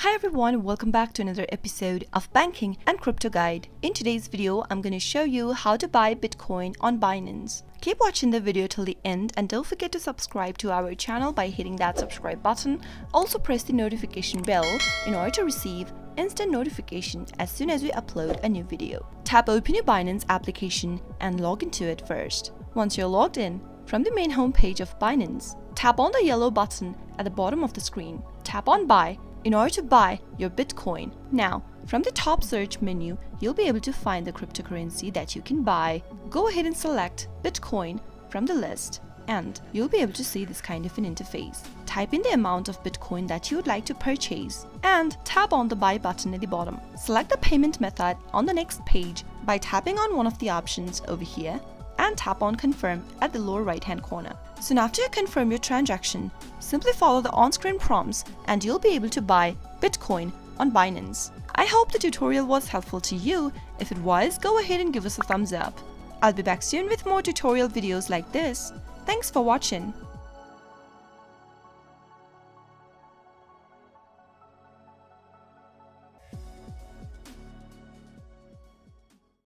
Hi everyone, welcome back to another episode of Banking and Crypto Guide. In today's video, I'm going to show you how to buy Bitcoin on Binance. Keep watching the video till the end and don't forget to subscribe to our channel by hitting that subscribe button. Also press the notification bell in order to receive instant notification as soon as we upload a new video. Tap open your Binance application and log into it first. Once you're logged in, from the main homepage of Binance, tap on the yellow button at the bottom of the screen. Tap on Buy in order to buy your Bitcoin. Now, from the top search menu, you'll be able to find the cryptocurrency that you can buy. Go ahead and select Bitcoin from the list and you'll be able to see this kind of an interface. Type in the amount of Bitcoin that you would like to purchase and tap on the buy button at the bottom. Select the payment method on the next page by tapping on one of the options over here and tap on confirm at the lower right hand corner. Soon after you confirm your transaction, simply follow the on-screen prompts and you'll be able to buy Bitcoin on Binance. I hope the tutorial was helpful to you. If it was, go ahead and give us a thumbs up. I'll be back soon with more tutorial videos like this. Thanks for watching.